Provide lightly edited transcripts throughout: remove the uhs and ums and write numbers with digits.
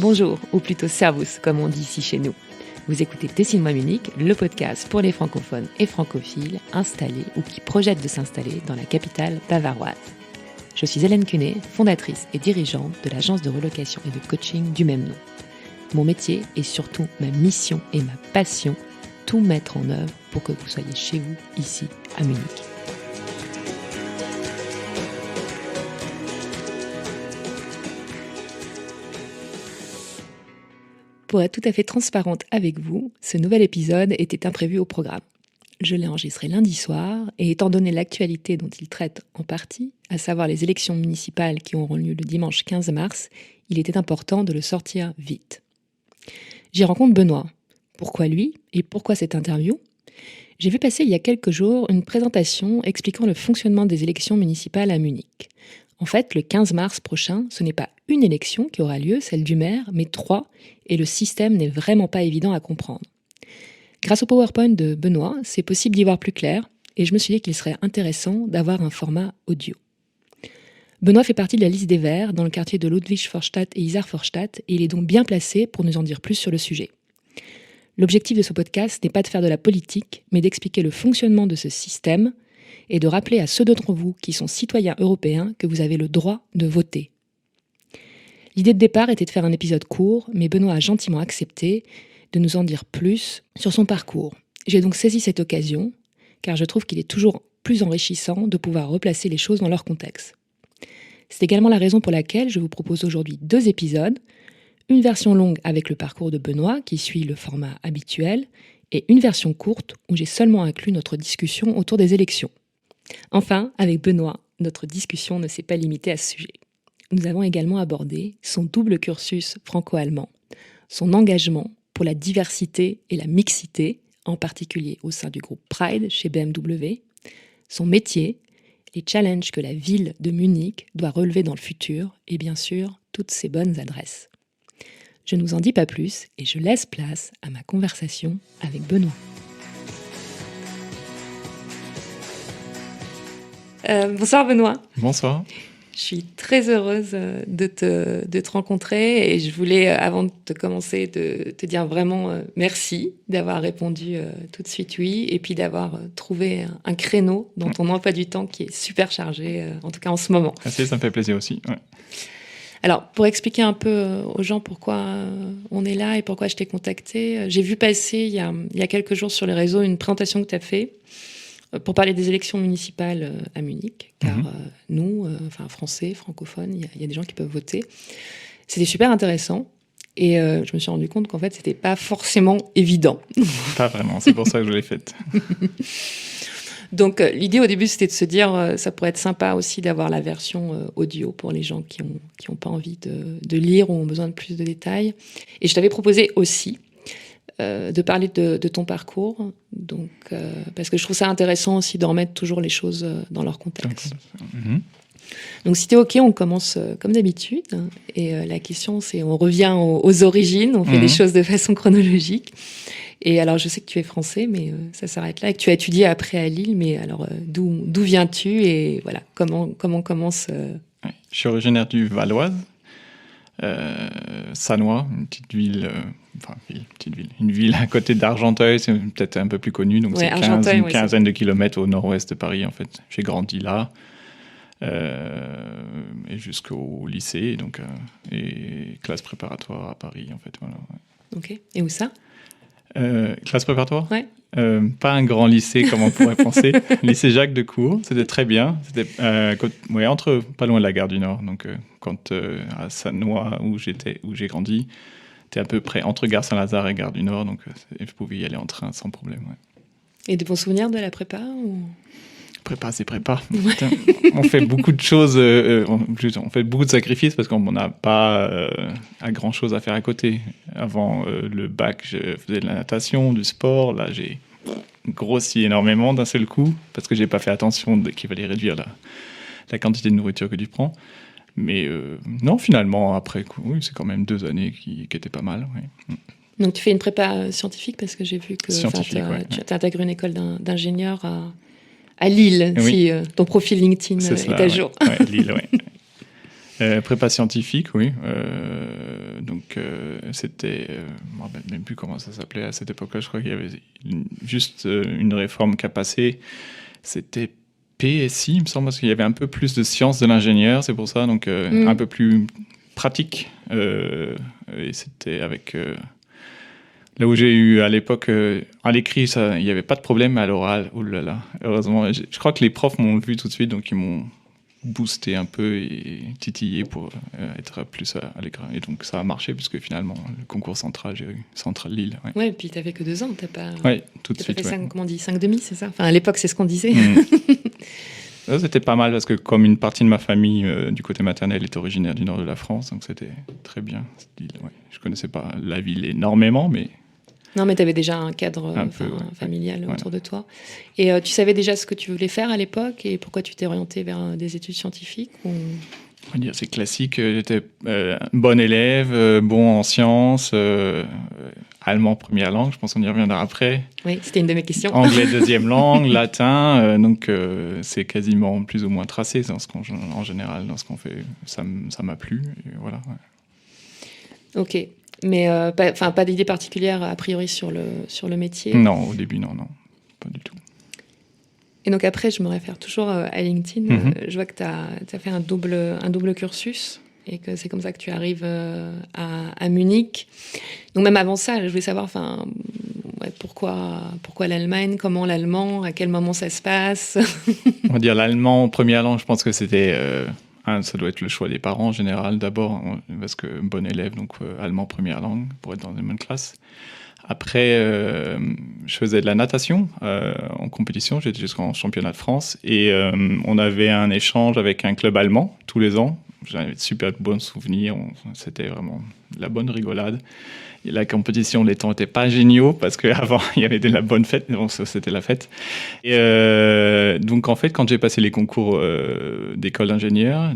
Bonjour, ou plutôt servus, comme on dit ici chez nous. Vous écoutez Dessine-moi Munich, le podcast pour les francophones et francophiles installés ou qui projettent de s'installer dans la capitale bavaroise. Je suis Hélène Cunet, fondatrice et dirigeante de l'agence de relocation et de coaching du même nom. Mon métier est surtout ma mission et ma passion, tout mettre en œuvre pour que vous soyez chez vous, ici, à Munich. Pour être tout à fait transparente avec vous, ce nouvel épisode était imprévu au programme. Je l'ai enregistré lundi soir et étant donné l'actualité dont il traite en partie, à savoir les élections municipales qui auront lieu le dimanche 15 mars, il était important de le sortir vite. J'y rencontre Benoît. Pourquoi lui et pourquoi cette interview ? J'ai vu passer il y a quelques jours une présentation expliquant le fonctionnement des élections municipales à Munich. En fait, le 15 mars prochain, ce n'est pas une élection qui aura lieu, celle du maire, mais 3, et le système n'est vraiment pas évident à comprendre. Grâce au PowerPoint de Benoît, c'est possible d'y voir plus clair, et je me suis dit qu'il serait intéressant d'avoir un format audio. Benoît fait partie de la liste des Verts dans le quartier de Ludwigsvorstadt et Isarvorstadt, et il est donc bien placé pour nous en dire plus sur le sujet. L'objectif de ce podcast n'est pas de faire de la politique, mais d'expliquer le fonctionnement de ce système et de rappeler à ceux d'entre vous qui sont citoyens européens que vous avez le droit de voter. L'idée de départ était de faire un épisode court, mais Benoît a gentiment accepté de nous en dire plus sur son parcours. J'ai donc saisi cette occasion, car je trouve qu'il est toujours plus enrichissant de pouvoir replacer les choses dans leur contexte. C'est également la raison pour laquelle je vous propose aujourd'hui 2 épisodes, une version longue avec le parcours de Benoît qui suit le format habituel, et une version courte où j'ai seulement inclus notre discussion autour des élections. Enfin, avec Benoît, notre discussion ne s'est pas limitée à ce sujet. Nous avons également abordé son double cursus franco-allemand, son engagement pour la diversité et la mixité, en particulier au sein du groupe Pride chez BMW, son métier, les challenges que la ville de Munich doit relever dans le futur et bien sûr, toutes ses bonnes adresses. Je ne vous en dis pas plus et je laisse place à ma conversation avec Benoît. Bonsoir Benoît. Bonsoir. Je suis très heureuse de te rencontrer et je voulais, avant de commencer, te dire vraiment merci d'avoir répondu tout de suite oui et puis d'avoir trouvé un créneau dans ton emploi du temps qui est super chargé, en tout cas en ce moment. Merci, ça me fait plaisir aussi. Ouais. Alors, pour expliquer un peu aux gens pourquoi on est là et pourquoi je t'ai contacté, j'ai vu passer il y a quelques jours sur les réseaux une présentation que tu as faite pour parler des élections municipales à Munich, car nous, français, francophones, il y a des gens qui peuvent voter. C'était super intéressant et je me suis rendu compte qu'en fait, c'était pas forcément évident. Pas vraiment, c'est pour ça que je l'ai faite. Donc, l'idée au début, c'était de se dire, ça pourrait être sympa aussi d'avoir la version audio pour les gens qui ont pas envie de lire ou ont besoin de plus de détails. Et je t'avais proposé aussi de parler de ton parcours, donc, parce que je trouve ça intéressant aussi de remettre toujours les choses dans leur contexte. Donc si t'es OK, on commence comme d'habitude. Et la question, c'est, on revient aux origines, on fait les choses de façon chronologique. Et alors, je sais que tu es français, mais ça s'arrête là, et que tu as étudié après à Lille, mais alors, d'où viens-tu et voilà, comment commence Je suis originaire du Valoise, Sannois, une ville à côté d'Argenteuil, c'est peut-être un peu plus connu, donc c'est une quinzaine de kilomètres au nord-ouest de Paris, en fait. J'ai grandi là, et jusqu'au lycée, donc, et classe préparatoire à Paris, en fait. Voilà, ouais. Ok, et où ça ? Classe préparatoire ? Ouais. Pas un grand lycée comme on pourrait penser. Lycée Jacques de Cour, c'était très bien. C'était pas loin de la gare du Nord. Donc, à Sannois, où j'ai grandi, c'était à peu près entre gare Saint-Lazare et gare du Nord. Donc, je pouvais y aller en train sans problème. Ouais. Et de bons souvenirs de la prépa ou... Prépa, c'est prépa. Ouais. On fait beaucoup de choses, on fait beaucoup de sacrifices parce qu'on n'a pas grand-chose à faire à côté. Avant le bac, je faisais de la natation, du sport. Là, j'ai grossi énormément d'un seul coup parce que je n'ai pas fait attention qu'il fallait réduire la quantité de nourriture que tu prends. Mais non, finalement, après, oui, c'est quand même 2 années qui étaient pas mal. Oui. Donc, tu fais une prépa scientifique parce que j'ai vu que tu intègres une école d'ingénieur à Lille, oui. Si ton profil LinkedIn est à jour. Ouais, Lille, oui. Prépa scientifique, oui. Donc, c'était... je ne me rappelle même plus comment ça s'appelait à cette époque-là. Je crois qu'il y avait juste une réforme qui a passé. C'était PSI, il me semble, parce qu'il y avait un peu plus de sciences de l'ingénieur, c'est pour ça. Donc, un peu plus pratique. Et c'était avec... là où j'ai eu à l'époque, à l'écrit, il n'y avait pas de problème, mais à l'oral, oh là là, heureusement. Je crois que les profs m'ont vu tout de suite, donc ils m'ont boosté un peu et titillé pour être plus à l'écran. Et donc ça a marché, puisque finalement, le concours central, j'ai eu Central Lille. Ouais, et puis tu n'avais que 2 ans, tu n'as pas... Ouais, tout de suite. Fait 5, comment on dit, 5,5, c'est ça? Enfin, à l'époque, c'est ce qu'on disait. Ça, c'était pas mal, parce que comme une partie de ma famille, du côté maternel, est originaire du nord de la France, donc c'était très bien, cette ville. Ouais. Je connaissais pas la ville énormément, mais... Non, mais tu avais déjà un cadre familial autour de toi. Et tu savais déjà ce que tu voulais faire à l'époque et pourquoi tu t'es orienté vers des études scientifiques ou... On va dire c'est classique. J'étais bon élève, bon en sciences, allemand première langue, je pense qu'on y reviendra après. Oui, c'était une de mes questions. Anglais deuxième langue, latin, donc c'est quasiment plus ou moins tracé en général dans ce qu'on fait. Ça m'a plu, et voilà. Ouais. Ok. Mais pas d'idée particulière a priori sur le métier? Non, au début, non, pas du tout. Et donc après, je me réfère toujours à LinkedIn. Je vois que tu as fait un double cursus et que c'est comme ça que tu arrives à Munich. Donc même avant ça, je voulais savoir pourquoi l'Allemagne, comment l'allemand, à quel moment ça se passe? On va dire l'allemand première langue, je pense que c'était... ça doit être le choix des parents en général d'abord, parce que bon élève, donc allemand première langue, pour être dans une bonne classe. Après, je faisais de la natation en compétition, j'étais jusqu'en championnat de France, et on avait un échange avec un club allemand tous les ans. J'avais de super bons souvenirs, c'était vraiment de la bonne rigolade. Et la compétition, les temps n'étaient pas géniaux, parce qu'avant, il y avait de la bonne fête, donc c'était la fête. Et donc en fait, quand j'ai passé les concours d'école d'ingénieur,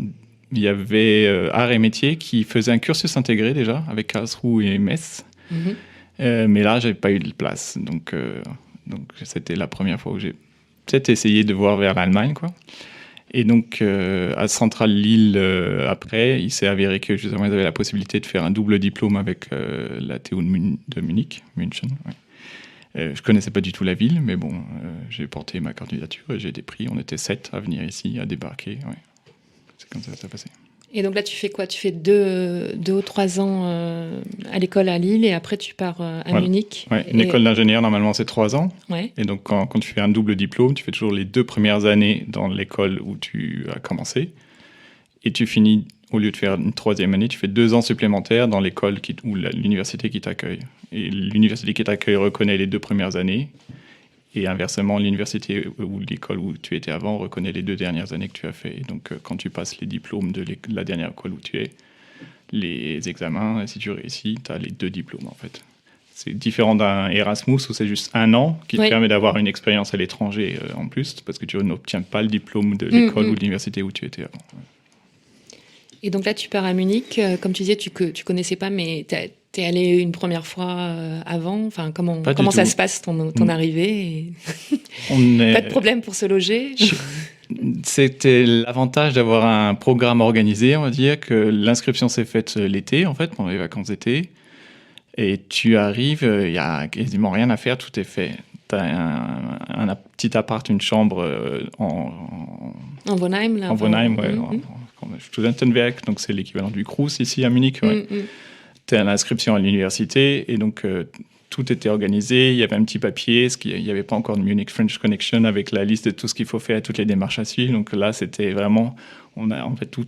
il y avait Arts et Métiers qui faisait un cursus intégré déjà, avec Karlsruhe et Metz. Mais là, j'avais pas eu de place. Donc c'était la première fois où j'ai peut-être essayé de voir vers l'Allemagne, quoi. Et donc, à Central Lille, après, il s'est avéré que justement, ils avaient la possibilité de faire un double diplôme avec la TU de Munich, München. Ouais. Je connaissais pas du tout la ville, mais bon, j'ai porté ma candidature et j'ai été pris. On était 7 à venir ici, à débarquer. Ouais. C'est comme ça que ça s'est passé. Et donc là, tu fais quoi? Tu fais 2 ou 3 ans à l'école à Lille et après tu pars à Munich. Ouais. Une école d'ingénieur, normalement, c'est 3 ans. Ouais. Et donc, quand tu fais un double diplôme, tu fais toujours les 2 premières années dans l'école où tu as commencé. Et tu finis, au lieu de faire une 3e année, tu fais 2 ans supplémentaires dans l'école ou l'université qui t'accueille. Et l'université qui t'accueille reconnaît les 2 premières années. Et inversement, l'université ou l'école où tu étais avant reconnaît les 2 dernières années que tu as fait. Et donc, quand tu passes les diplômes de la dernière école où tu es, les examens, si tu réussis, tu as les 2 diplômes, en fait. C'est différent d'un Erasmus où c'est juste 1 an qui te permet d'avoir une expérience à l'étranger en plus, parce que tu n'obtiens pas le diplôme de l'école ou de l'université où tu étais avant. Et donc là, tu pars à Munich. Comme tu disais, tu connaissais pas, mais t'es allé une première fois avant. Enfin, comment ça se passe ton arrivée Pas de problème pour se loger? C'était l'avantage d'avoir un programme organisé, on va dire, que l'inscription s'est faite l'été, en fait, pendant les vacances d'été. Et tu arrives, il n'y a quasiment rien à faire, tout est fait. Tu as un petit appart, une chambre en Vonheim, là. En Vonheim, ouais. Studentenwerk, donc c'est l'équivalent du Crous ici à Munich. Ouais. Tu as l'inscription à l'université et donc tout était organisé. Il y avait un petit papier, parce qu'il n'y avait pas encore de Munich French Connection avec la liste de tout ce qu'il faut faire, toutes les démarches à suivre. Donc là, c'était vraiment, on a en fait tout